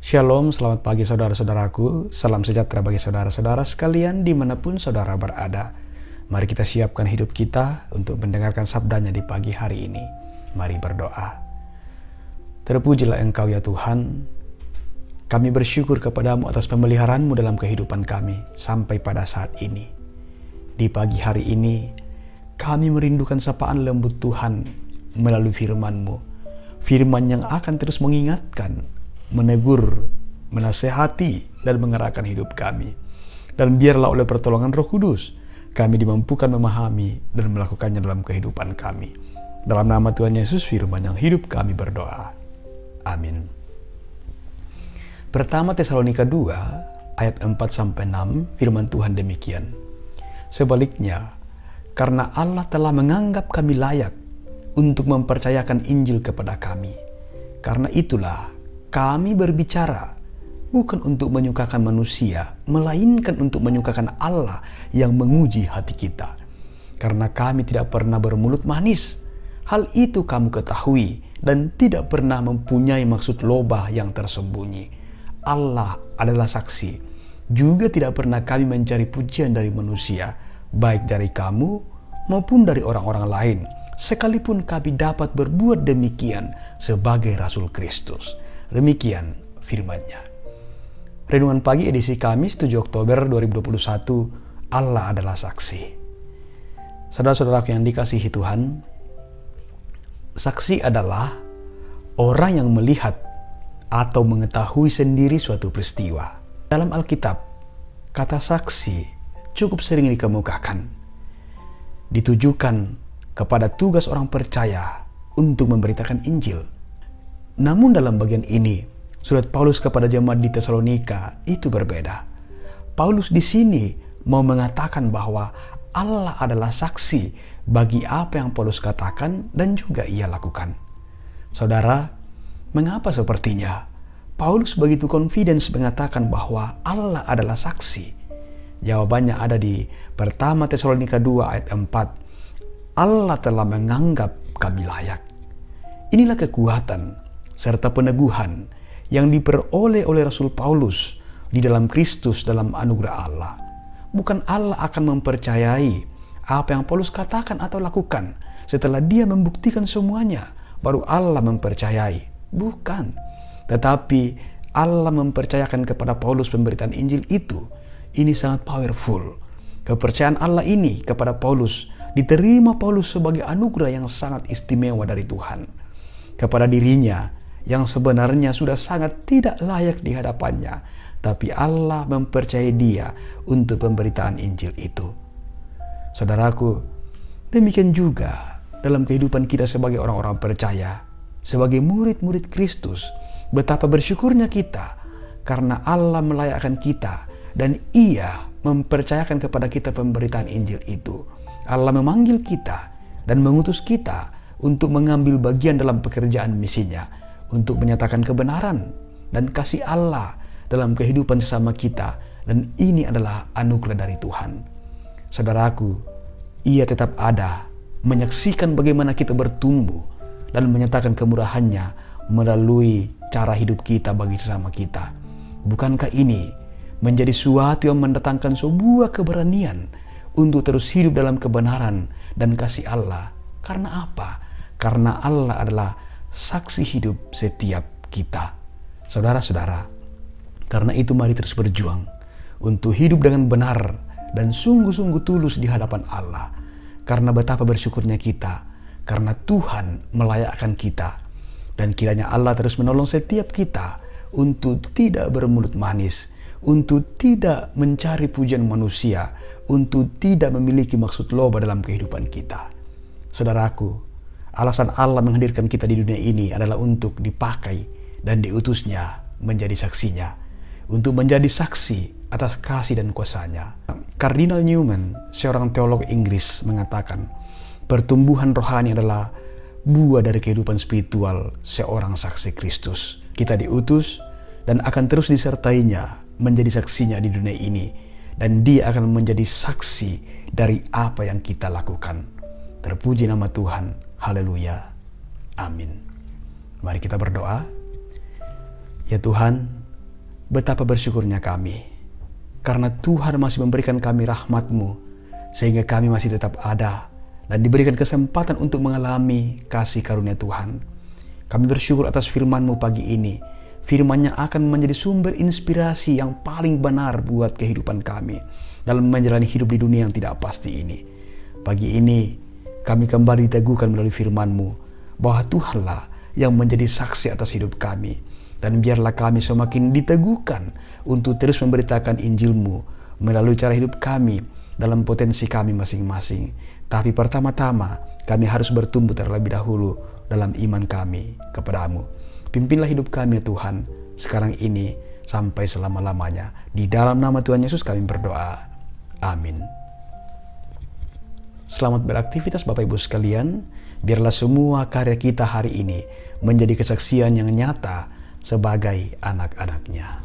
Shalom, selamat pagi saudara-saudaraku. Salam sejahtera bagi saudara-saudara sekalian dimanapun saudara berada. Mari kita siapkan hidup kita untuk mendengarkan sabdanya di pagi hari ini. Mari berdoa. Terpujilah Engkau ya Tuhan. Kami bersyukur kepadamu atas pemeliharaanmu dalam kehidupan kami sampai pada saat ini. Di pagi hari ini, kami merindukan sapaan lembut Tuhan melalui firman-Mu. Firman yang akan terus mengingatkan, menegur, menasehati, dan mengarahkan hidup kami. Dan biarlah oleh pertolongan Roh Kudus, kami dimampukan memahami dan melakukannya dalam kehidupan kami. Dalam nama Tuhan Yesus, firman yang hidup kami berdoa. Amin. Pertama Tesalonika 2, ayat 4-6, firman Tuhan demikian. Sebaliknya, karena Allah telah menganggap kami layak untuk mempercayakan Injil kepada kami. Karena itulah, kami berbicara bukan untuk menyukakan manusia, melainkan untuk menyukakan Allah yang menguji hati kita. Karena kami tidak pernah bermulut manis. Hal itu kamu ketahui dan tidak pernah mempunyai maksud lobah yang tersembunyi. Allah adalah saksi. Juga tidak pernah kami mencari pujian dari manusia, baik dari kamu maupun dari orang-orang lain. Sekalipun kami dapat berbuat demikian sebagai Rasul Kristus. Demikian firman-Nya. Renungan pagi edisi Kamis 7 Oktober 2021, Allah adalah saksi. Saudara-saudaraku yang dikasihi Tuhan, saksi adalah orang yang melihat atau mengetahui sendiri suatu peristiwa. Dalam Alkitab, kata saksi cukup sering dikemukakan. Ditujukan kepada tugas orang percaya untuk memberitakan Injil. Namun dalam bagian ini, surat Paulus kepada jemaat di Tesalonika itu berbeda. Paulus di sini mau mengatakan bahwa Allah adalah saksi bagi apa yang Paulus katakan dan juga ia lakukan. Saudara, mengapa sepertinya Paulus begitu confidence mengatakan bahwa Allah adalah saksi? Jawabannya ada di pertama Tesalonika 2 ayat 4. Allah telah menganggap kami layak. Inilah kekuatan serta peneguhan yang diperoleh oleh Rasul Paulus di dalam Kristus dalam anugerah Allah. Bukan Allah akan mempercayai apa yang Paulus katakan atau lakukan setelah dia membuktikan semuanya, baru Allah mempercayai. Bukan. Tetapi Allah mempercayakan kepada Paulus pemberitaan Injil itu. Ini sangat powerful. Kepercayaan Allah ini kepada Paulus diterima Paulus sebagai anugerah yang sangat istimewa dari Tuhan. Kepada dirinya yang sebenarnya sudah sangat tidak layak di hadapannya, tapi Allah mempercayai dia untuk pemberitaan Injil itu. Saudaraku, demikian juga dalam kehidupan kita sebagai orang-orang percaya, sebagai murid-murid Kristus, betapa bersyukurnya kita karena Allah melayakkan kita dan Ia mempercayakan kepada kita pemberitaan Injil itu. Allah memanggil kita dan mengutus kita untuk mengambil bagian dalam pekerjaan misinya, untuk menyatakan kebenaran dan kasih Allah dalam kehidupan sesama kita, dan ini adalah anugerah dari Tuhan. Saudaraku, Ia tetap ada menyaksikan bagaimana kita bertumbuh dan menyatakan kemurahan-Nya melalui cara hidup kita bagi sesama kita. Bukankah ini menjadi suatu yang mendatangkan sebuah keberanian untuk terus hidup dalam kebenaran dan kasih Allah? Karena apa? Karena Allah adalah saksi hidup setiap kita. Saudara-saudara, karena itu mari terus berjuang untuk hidup dengan benar dan sungguh-sungguh tulus di hadapan Allah. Karena betapa bersyukurnya kita, karena Tuhan melayakkan kita. Dan kiranya Allah terus menolong setiap kita untuk tidak bermulut manis, untuk tidak mencari pujian manusia, untuk tidak memiliki maksud loba dalam kehidupan kita. Saudaraku, alasan Allah menghadirkan kita di dunia ini adalah untuk dipakai dan diutusnya menjadi saksinya, untuk menjadi saksi atas kasih dan kuasa-Nya. Kardinal Newman, seorang teolog Inggris, mengatakan, pertumbuhan rohani adalah buah dari kehidupan spiritual seorang saksi Kristus. Kita diutus dan akan terus disertainya menjadi saksinya di dunia ini, dan Dia akan menjadi saksi dari apa yang kita lakukan. Terpuji nama Tuhan. Haleluya. Amin. Mari kita berdoa. Ya Tuhan, Betapa bersyukurnya kami, karena Tuhan masih memberikan kami rahmat-Mu, sehingga kami masih tetap ada dan diberikan kesempatan untuk mengalami kasih karunia Tuhan. Kami bersyukur atas firman-Mu pagi ini. Firman-Nya akan menjadi sumber inspirasi yang paling benar buat kehidupan kami dalam menjalani hidup di dunia yang tidak pasti ini. Pagi ini kami kembali diteguhkan melalui firman-Mu bahwa Tuhanlah yang menjadi saksi atas hidup kami. Dan biarlah kami semakin diteguhkan untuk terus memberitakan Injil-Mu melalui cara hidup kami dalam potensi kami masing-masing. Tapi pertama-tama kami harus bertumbuh terlebih dahulu dalam iman kami kepada-Mu. Pimpinlah hidup kami ya Tuhan, sekarang ini sampai selama-lamanya. Di dalam nama Tuhan Yesus kami berdoa. Amin. Selamat beraktivitas Bapak Ibu sekalian. Biarlah semua karya kita hari ini menjadi kesaksian yang nyata sebagai anak-anaknya.